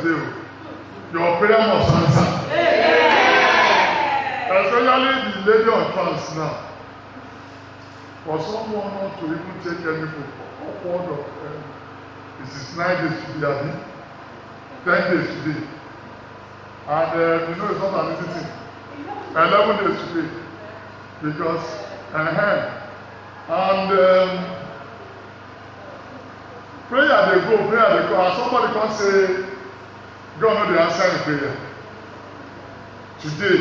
today. Your prayer must answer. Especially the lady on trance now. For someone not to even take any food upward of this is 9 days today, 10 days today. And you know it's not an easy thing. 11 days today. Because and prayer they go, and somebody can say, God know the answer in prayer. Today,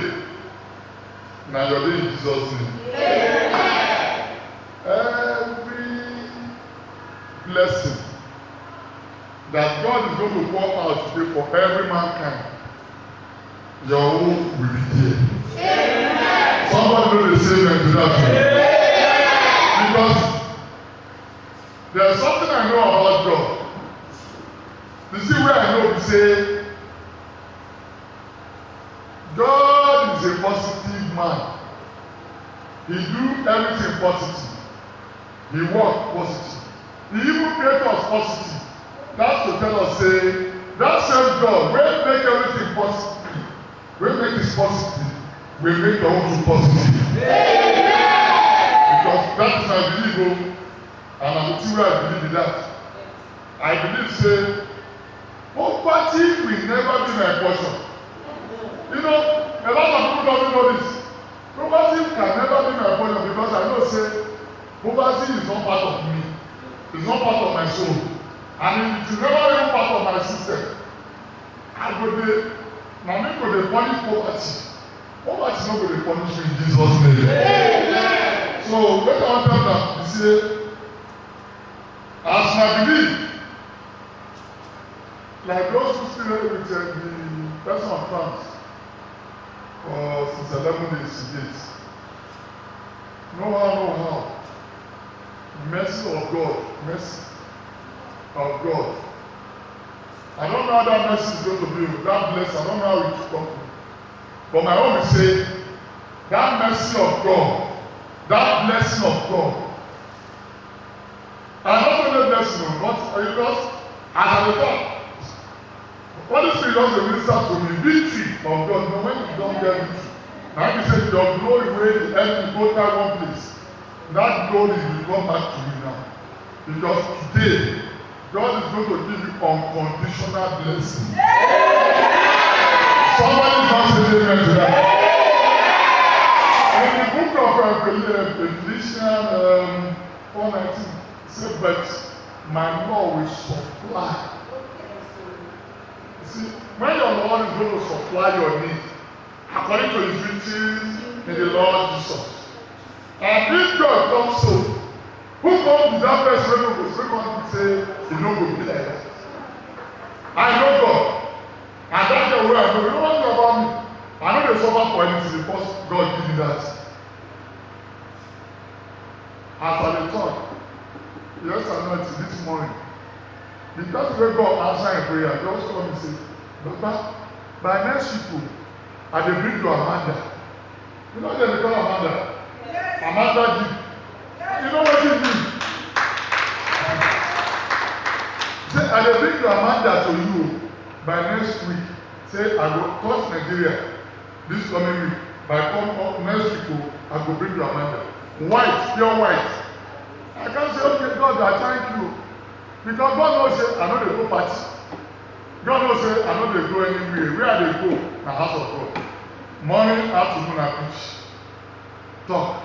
now your day in Jesus' name. Every blessing that God is going to pour out today for every mankind, your own will be there. Somebody know the same to that. Because there's something I know about God. You see where I know we say God is a positive man. He do everything positive. He work positive. He even create us positive. That's to tell us say that same God will make everything positive. Will make this positive. Will make your own positive. Because that is my belief. And I'm sure I believe in that. I believe say poverty will never be my portion. You know, a lot of people don't know this. Poverty can never be my portion because I know say poverty is not part of me. It's not part of my soul. And it is never even part of my system. I go dey, na me go dey punish poverty. Poverty no go dey punish me in Jesus' name. So wetin I wan tell una be say as my belief, like those who still with the person of France for since 11 days to date, no how, mercy of God. I don't know how that mercy is going to be, that blessing, I don't know how it will come. But my own will say, that mercy of God, that blessing of God, and not only blessing, but because as I thought, Holy Spirit does the minister to me, victory of God. You know, when you don't get victory, now you say your glory will end go that one place. That glory will come back to you now. Because today, God is going to give you unconditional blessing. Somebody must say amen to that. In the book of Ephesians 4:19, it says, but my Lord will supply. You see, when your Lord is going to supply your need, according to his riches in the Lord Jesus. And if God comes so, who comes to that person when you come to say, you know, go be like that? I know God. And that's the way I know. You know what about me? I know they suffer for anything because God give me that. After the talk, yes, I know it's this morning. Because when God answer in prayer, he also come and say, Doctor, by next week, I will bring you Amanda. You know what they call Amanda? Yes. Amanda G. Yes. You know what it means? Say, I will bring you Amanda to you by next week. Say, I will touch Nigeria this coming week. By next week, I will bring you Amanda. White, pure white. I can't say, okay, God, I thank you. Because God knows say, I know they go party. God knows say, I know they go anywhere. Where they go? The house of God. Morning, afternoon, and preach. Talk.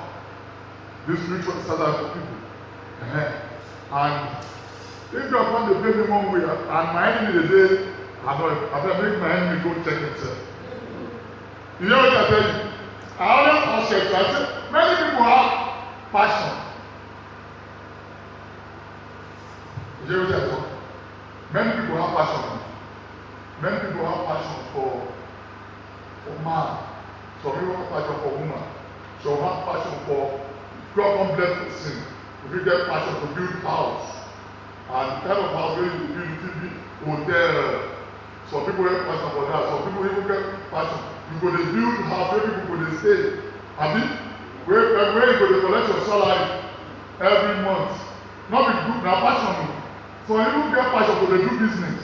This spiritual standard for people. And if God want to pay me one way, and my enemy the day, I make my enemy go check himself. You know what I tell you? I always ask you, I say, many people have passion. You hear what I talk? Many people have passion. Many people have passion for man. Some people have passion for woman. Some have passion for God come bless the sin. If you get passion to build house, and kind of house where you build big hotel. Some people have passion for that. Some people even get passion. You go to build house where people go to stay. I mean, where you go to collect your salary every month. Not be good, now passion. So you don't get passion for the do business.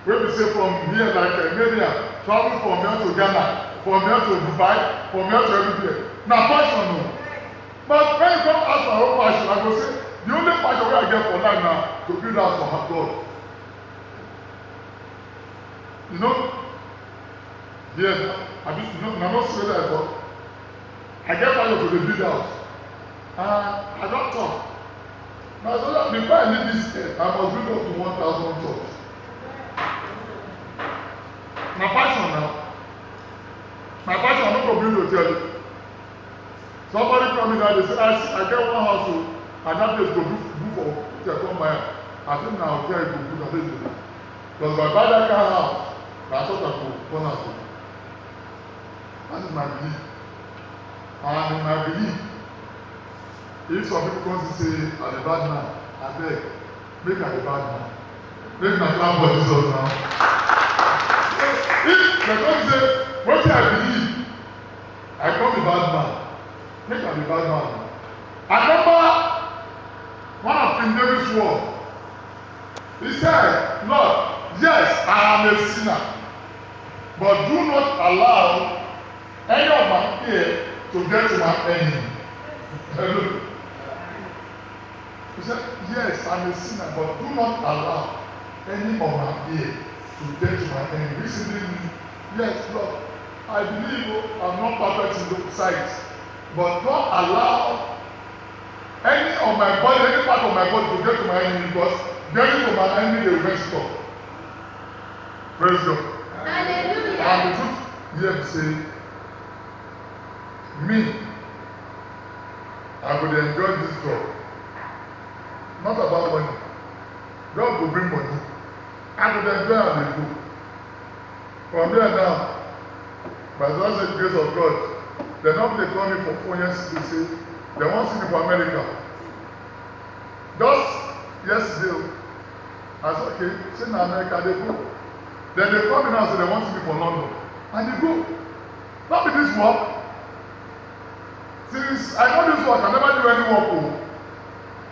Where we say from here, like Nigeria, travel from here to Ghana, from here to Dubai, from here to everywhere. Now passion no. But when you come ask for our passion, I go say, the only passion we I get for life now to build house for God. You know? Yes, I'm not sure that I thought. I get passion to the build house. I don't talk. Now, so that before I leave this state, I must build up to 1,000 church. My passion now. My passion, I'm not going to build hotel. Somebody come in and they say, I get one house, and that place go do for hotel, come by. I think now hotel go do that place. Because if I buy that kind of house, I thought I could turn out to. That is my belief. And in my belief, if some people come to say, I'm a bad man, I beg, make I a bad man. Make my clap for Jesus now. If they come to say, what I believe, I become a bad man. Make I a bad man. I remember one of King David's words. He said, Lord, yes, I am a sinner, but do not allow any of my ear to get to my enemy. Hello. He said, yes, I'm a sinner, but do not allow any of my ear to get to my enemy. Recently, yes, Lord, I believe I'm not perfect in the sight, but don't allow any of my body, any part of my body to get to my enemy, because getting to my enemy, they will mess up. Praise God. Hallelujah. And the truth here say, me, I will enjoy this job. Not about money. God will bring money. I will enjoy and they go. From here now, by the grace of God, they not they call me for 4 years to say, they want to see me for America. Just yesterday, I said, okay, say in America, they go. Then they call me now and say they want to see me for London. And they go. Not be this work. Since I know this work, I never do any work.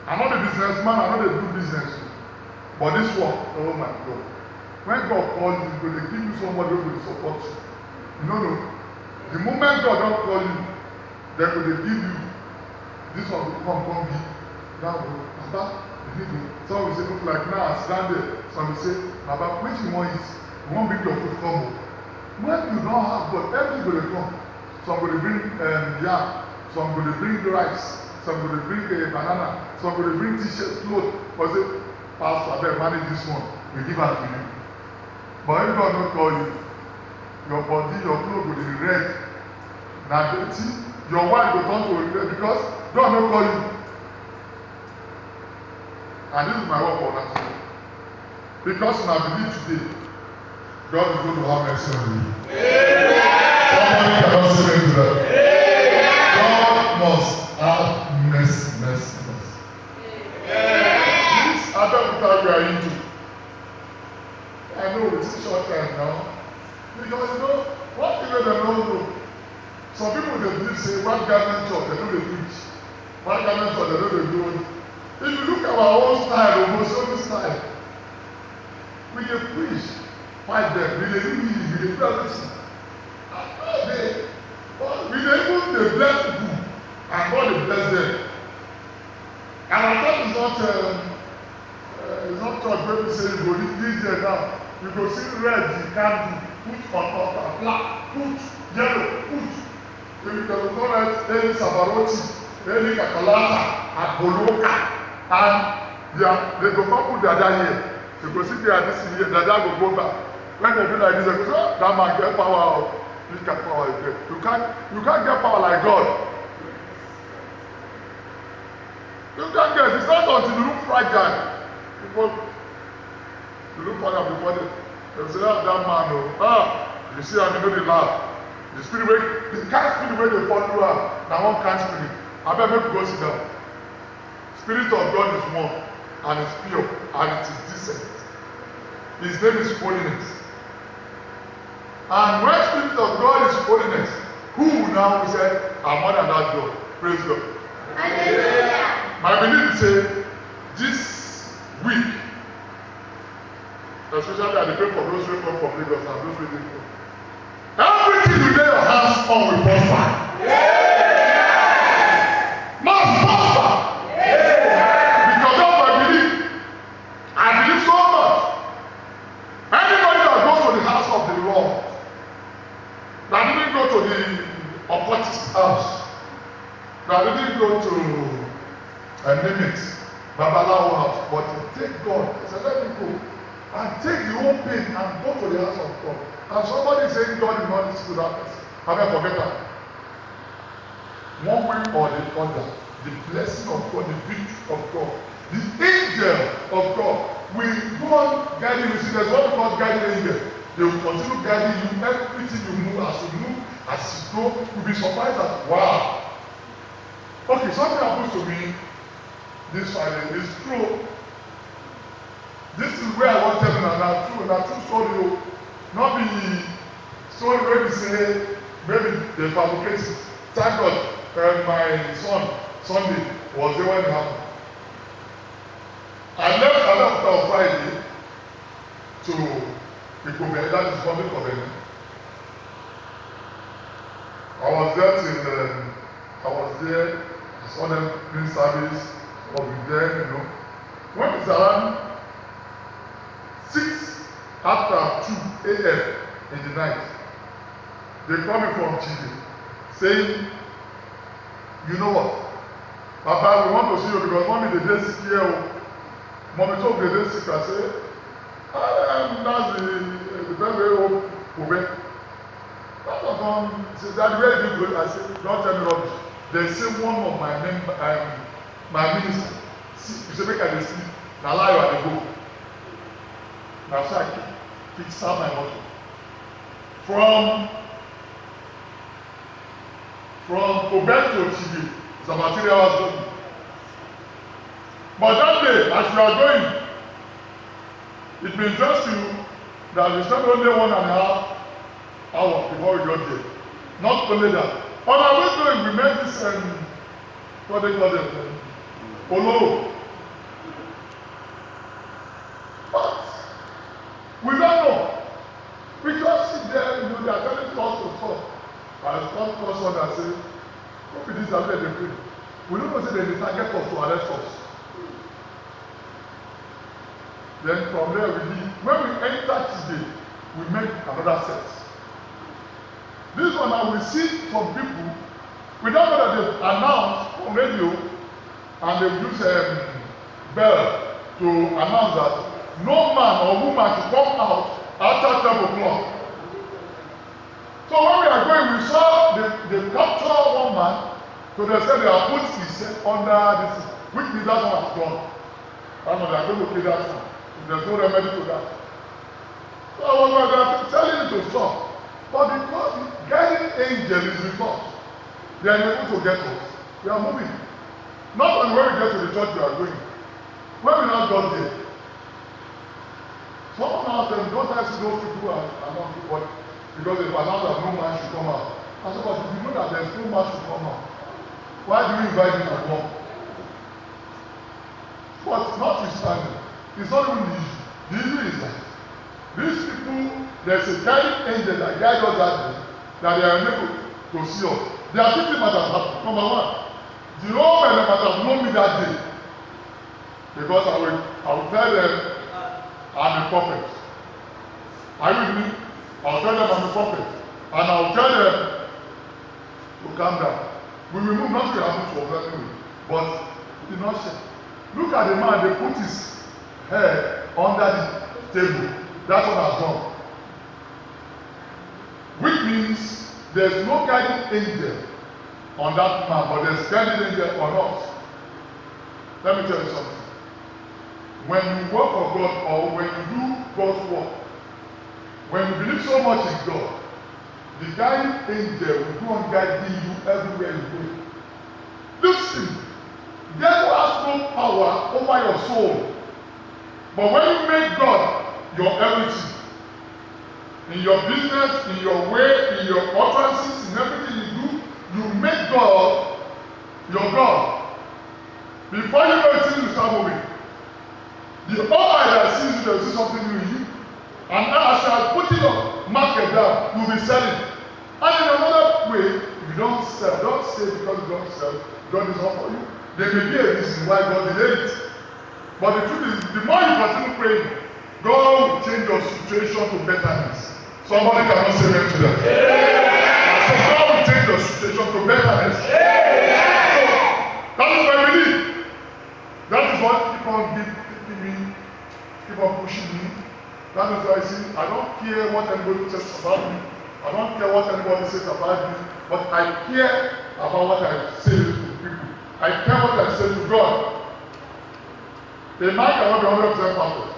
I'm not a businessman, I know they do business. But this work, oh my God. When God calls you, they give you somebody who will support you. You know, the moment God don't call you, they will give you this one will come give. Now, Baba, you need to. Some will say, look like now, I stand there. Some will say, Baba, which you want is, you won't bring your food come. When you don't have God, everything will come. Some will bring yam, some will bring rice. Some will bring a banana, some will bring t-shirts, clothes. But say, Pastor, I better manage this one. We give out to you. But if God don't call you, your body, your clothes will be red. Now, dirty, your wife will turn to red because God don't call you. And this is my work for that. Because I believe today, God is going to have mercy on you. Somebody cannot say to that. God must have mercy. This Abeokuta we are into. I know it's a short time now. Because you know, one thing that they don't know, some people they believe say one garment church, they know they preach. One garment church, they know they do it. If you look at our own style, almost every style, we dey preach, fight them, we dey do healing, we dey do everything. We dey even dey bless people. And God will bless them. And our church is not church where we say you go read this here now. You go see red, you can't do, put on top of black, put yellow, put. If you can go like any Sabaroti, any Kakalata, Aboloka, and they go come put Dada here. You go see they are this here, Dada go back. When they do like this, they go say, oh, that man get power. This kind of power is there. You can't get power like God. You can't get it. It's not until you look fragile. People, you look fragile before they say, oh, that man, you see how they know they laugh. The spirit way, the kind of spirit way they follow her, now one kind of spirit. I better make you go sit down. Spirit of God is one, and it's pure, and it is decent. His name is holiness. And when Spirit of God is holiness, who now say, I'm more than that God? Praise God. Hallelujah. My belief is say, this week, Especially I pray for those who come from Lagos and those who didn't come. Everything you lay your hands on will prosper. Must prosper. Because of my belief. I believe so much. Anybody that goes to the house of the Lord, that didn't go to the occultist house, that didn't go to name it, Babalawo house, but take God. He said, let me go and take the whole pain and go to the house of God. And somebody saying God is not listen to that person. I mean, forget that. One way or the other, the blessing of God, the victory of God, the angel of God will go on guiding you. See, there's what we call guiding angel. They will continue guiding you. Everything you move, as you go, you'll be surprised that, wow. Okay, something happens to me this Friday. It's true. This is where I want to tell you now. Now, true story. Not be story where we say, maybe they fabricate it. Thank God, my son, Sunday, was there when it happened. I left on Friday to Ikobe, that is public Ikobe. I was there, I saw them doing service, I was there, you know. When it's around 6 after 2 a.m. in the night, they call me from Chile, saying, you know what, Papa, we want to see you because mommy they dey sick here. Mommy told me they dey sick. I say, that's the very old Kobe. Papa come say, Daddy, where did you go? I said, don't tell me rubbish. They say one of my minister, you say make I dey sleep, na lie I dey go. Na so I kick start my body. From Kobe to Chile, it's about 3 hours journey. But that day, as you are going, it may interest you that it's not only 1.5 hours before we got there. Not only that. On our way going, we met this, what they call it, Polo. But we don't know. We just sit there, you know, they are telling us to stop. I come across one and say, what is this that they pray? We don't know say they target us to arrest us. Then from there we leave. When we enter today, we make another set. This one now we see some people, we don't know that they've announced on radio and they've used a bell to announce that no man or woman should come out after 12 o'clock. So when we are going, we saw they capture one man, so they said they have put his head under this, which means that one has gone. I know they are going to kill that one. There's no remedy to that. So I was like, telling him to stop. But because the guiding angel is with us, they are able to get us. We are moving. Not only when we get to the church we are going. When we now got there, someone asked them, don't I see those people are not people? Because they announced that no man should come out. I said, but if you know that there is no man should come out, why do you invite him to come? But notwithstanding, it's not even the issue. The issue is that these people, there's a guiding angel that guides us that day, that they are able to see us. There are 50 matters happening. Number one, the old men might have known me that day. Because I will tell them I'm a prophet. Are you with me? I'll tell them I'm a prophet. And I'll tell them to calm down. We will move, nothing will happen to us anyway. But it did not share. Look at the man, they put his head under the table. That one has gone. Which means there's no guiding angel on that man, but there's guiding angel on us. Let me tell you something. When you work for God or when you do God's work, when you believe so much in God, the guiding angel will go on guiding you everywhere you go. Listen, devil has no power over your soul. But when you make God your everything, in your business, in your way, in your utterances, in everything you do, you make God your God. Before you know it, you start moving. The eye that sees you, there is something new in you. And now as you are putting your market down, you will be selling. And in another way, if you don't sell, don't say because you don't sell, God is not for you. There may be a reason why God delayed it. But the truth is, the more you continue praying, God will change your situation to betterness. Somebody cannot say amen to that. So God will change your situation to betterness. So that is my belief. That is what keep on keeping me, keep on pushing me. That is why I say I don't care what anybody says about me. I don't care what anybody says about me, but I care about what I say to people. I care what I say to God. A man cannot be 100% perfect,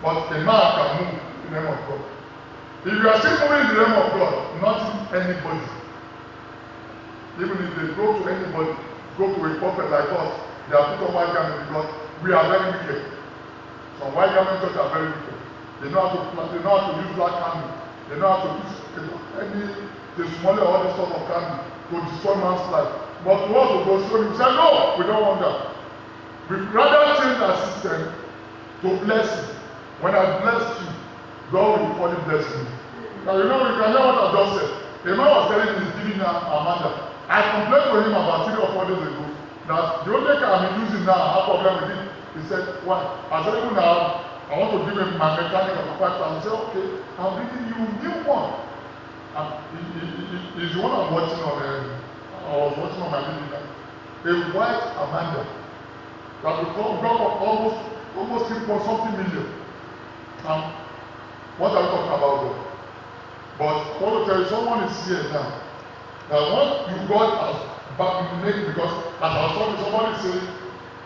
but a man can move in the name of God. If you are still moving in the name of God, not anybody, even if they go to anybody, go to a prophet like us, they are put on white garment because we are very wicked. Some white garment church are very wicked. They know how to plant, they know how to use black candle. They know how to use the smaller or other sort of candle to destroy man's life. But to us who go so we say, no, we don't want that. We rather change our system to blessing. When I bless you, God will equally bless me. Now you know, you can hear what I just said. A man was telling me he's giving Amanda. I complained to him about 3 or 4 days ago that the only car I'm using now, I have problem with it. He said, why? I said, even now, I want to give him my mechanic about 5,000. He said, okay, I'm bringing you a new one. And he's the one I'm watching on, I was watching on my video now. A white Amanda that will come almost 3.something million. What are we talking about though? But I want to tell you, someone is here now. That what you got as back because as I was talking, somebody saying,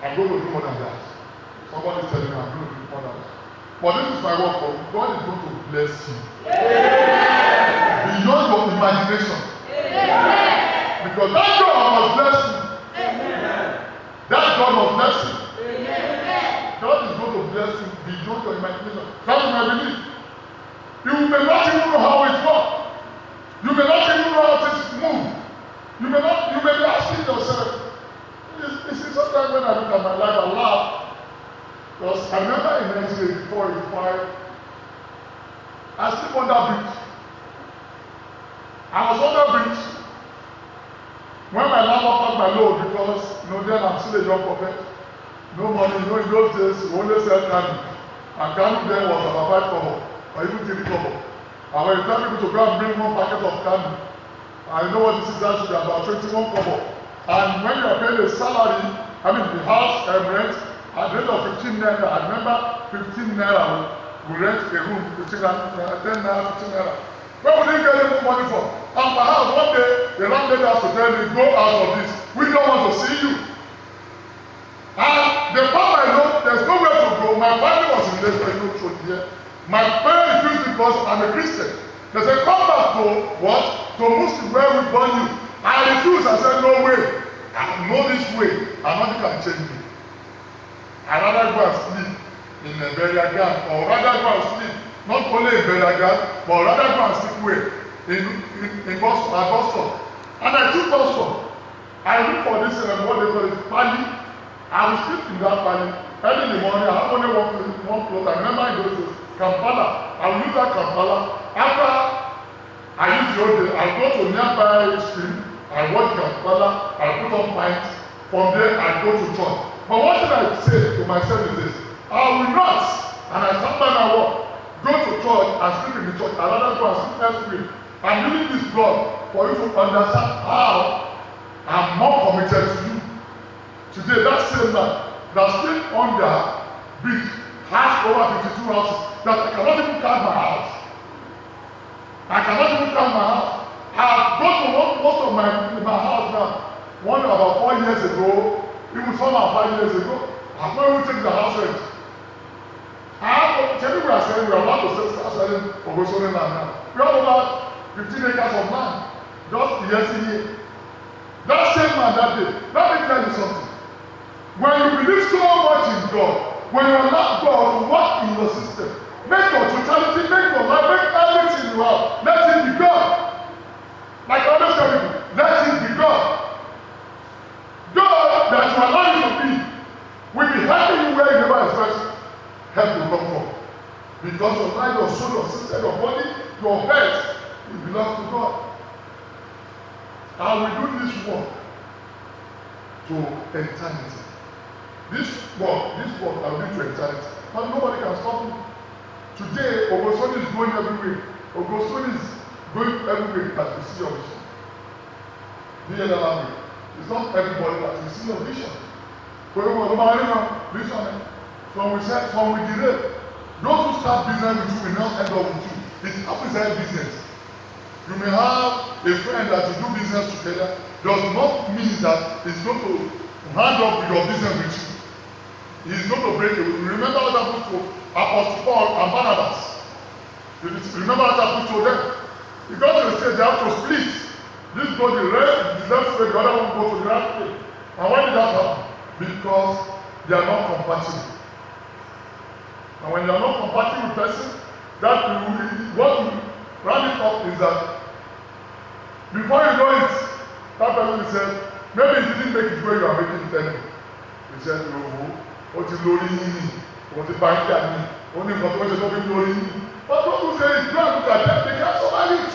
I'm going to do more than that. Somebody is telling me I'm going to do more than that. But this is my work for you. God is going to bless you. Yeah. Beyond your imagination. Yeah. Because that God was blessing. That God was blessing. God is going to bless you beyond your imagination. That is my belief. You may not even know how it works. You may not even know how things move. You may be asking yourself. You see, sometimes when I look at my life, I laugh. Because I remember in 1984, 85, I sleep on that bridge. I was on that bridge when my landlord packed my load because then I'm still a young prophet. No money, in those days, we only sell candy. And candy then was about 5 kobo, or even 3 kobo. And when you tell people to go and bring 1 packet of candy, I know what this is actually about 21 kobo. And when you are paying a salary, the house rent, at the rate of 15 naira, I remember 15 naira, we rent a room, 10 naira, 15 naira. Where we didn't get any money from? And perhaps one day, the landlady has to tell me, go out of this. We don't want to see you. And the part I know, there's nowhere to go. My family was in Lagos, here. My parents refused because I'm a Christian. They said, come back to what? To Muslim where we born you. I refused. I said, no way. I know this way. And nothing can change me. I'd rather go and sleep in a burial ground, or rather go and sleep, not only in burial ground, but rather go and sleep where? In Boston, at Boston. And I took Boston. I look for this, what they call it, pali. I will sleep in that pali. Early in the morning, I have only one clothes. I remember in those days, Kampala. I will use that Kampala. After I use the old day, I go to nearby stream, I watch Kampala, I put on pints. From there, I go to church. But what thing I say to myself is this: I will not, and I stand by my work, go to church and sleep in the church. I rather go and sleep elsewhere. I'm using this blog for you to understand how I'm more committed to you. Today, that same man that sleep on the bridge has over 52 houses that I cannot even count my house. I cannot even count my house. I have gone to most of my house now. One about 4 years ago, even some are 5 years ago, I've not even taken the house rent. Tell me we are saying we are allowed to start selling Ogosone land now. We have about 15 acres of land. Just yesterday. That same man that day, let me tell you something. When you believe so much in God, when you allow God to work in your system, make your totality, make your life, make everything you have, let it be God. Like I always tell people, let it be God. God that you allow you to be will be helping you where you never expect help to come from. Because your life was so Your health, it belongs to God. And we do this work to eternity. This work I will do to eternity. And nobody can stop me. Today, Ogosoni is going everywhere. Ogosoni is going everywhere that you see your vision. The other language. It's not everybody that you see your vision. Some we delay. Those who start business with you will not end up with you. It's opposite business. You may have a friend that you do business together, does not mean that he's going to hand up with your business with you. He's going to break it. Remember what happened to Apostle Paul and Barnabas. Remember what happened to them. Because they said they have to split. This goes the left way, the other one goes to the right way. And why did that happen? Because they are not compatible. And when you are not compatible with person, what you round it up is that before you know it, that person said, maybe he didn't make it where you are making it anymore. He said, what is lori yini? What is bank yini? Only what is talking lori yini? But what you say is, go and look at them, they can't survive it.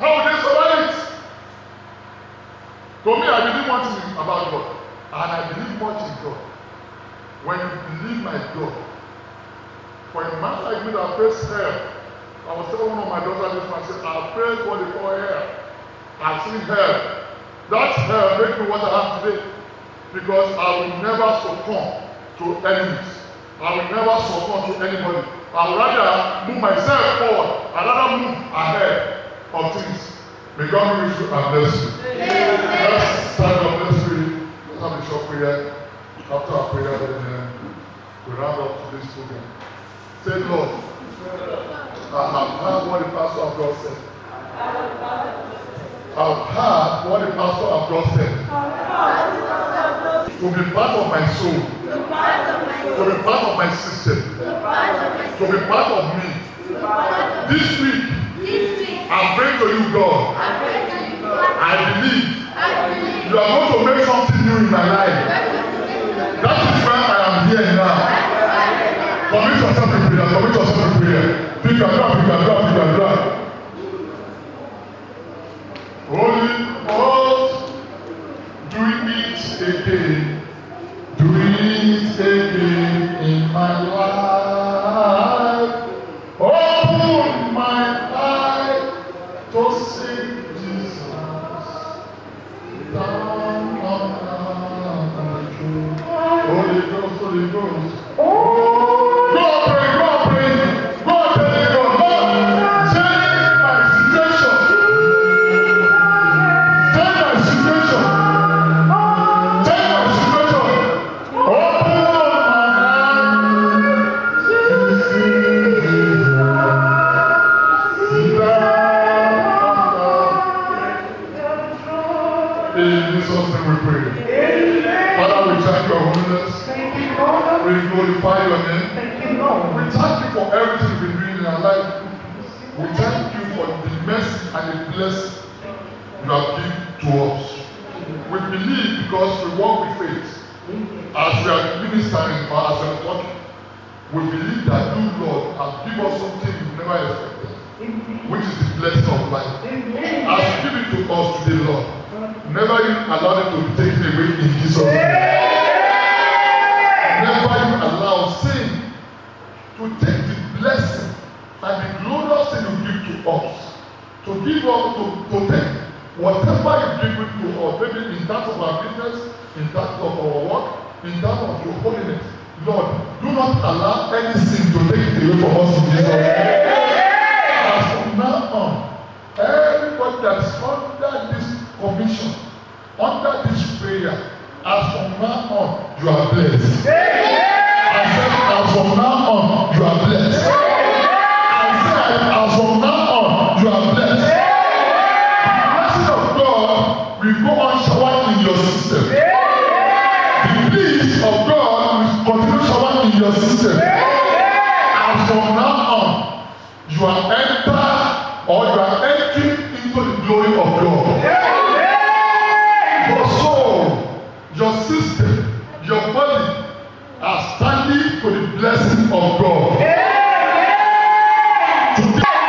How will they survive it? To me, I believe one thing about God, and I believe much in God. When you believe my God, for a man like me that prays hell, I was telling one of my daughters this one, I said, I prayed what they call hell. I've seen hell. That hell makes me what I am today. Because I will never succumb to enemies. I will never succumb to anybody. I would rather move myself forward. I'd rather move ahead of things. May God be with you and bless you. Let's stand up, let's pray. Let's have a short prayer. After our prayer, then we round up to this program. Say, Lord, I have heard what the pastor of God said. I've heard what the pastor of God said. To be part of my soul. To be part of my system. To be part of me. This week, I pray to you, God. I believe you are going to make something new in my life. That is why I am here now. Commit yourself in prayer. Commit yourself in prayer. Pick and drop, pick and drop, pick and drop. Holy Ghost, do it again. Do it again in my life. Open my eyes to see Jesus. Down on the truth. Holy Ghost, Holy Ghost. Go pray, go pray. Go tell me, God, Lord, change my situation. Change my situation. Change my situation. Open in Jesus' name we pray. Father, we thank you for holiness. We glorify your name. We thank you for everything you've been doing in our life. We thank you for the mercy and the blessing you have given to us. We believe because we walk with faith. As we are ministering, as we are talking, we believe that you, Lord, have given us something we've never expected, which is the blessing of life. As you give it to us today, Lord, never you allow it to be taken away in Jesus' name. Never you allow sin to take the blessing and the glorious thing you give to us. To give us, to take whatever you give it to us, maybe in terms of our business, in terms of our work, in terms of your holiness. Lord, do not allow any sin to take it away from us in Jesus' name. As from now on, everybody that is under this commission, under this prayer, as from now on, you are blessed. I said, as from now on, you are blessed. I said, as from now on, you are blessed. The blessing of God will go on showering in your system. The peace of God will continue showering in your system. As from now on, you are entered or you are entering into the glory of God. Your soul, your system, your body are standing for the blessing of God. Today,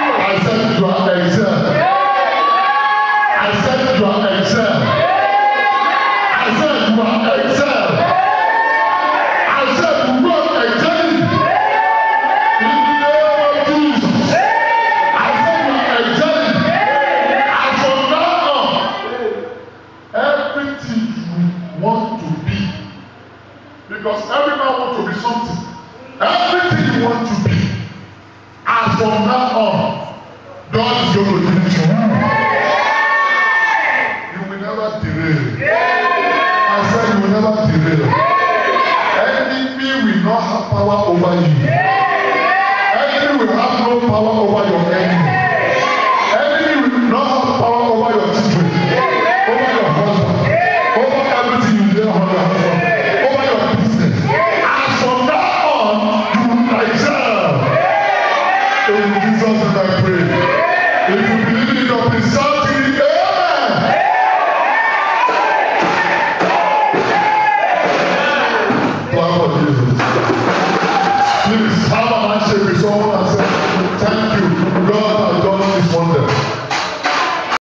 now on, God is going to give it to you. You will never derail. I said you will never derail. Enemy will not have power over you.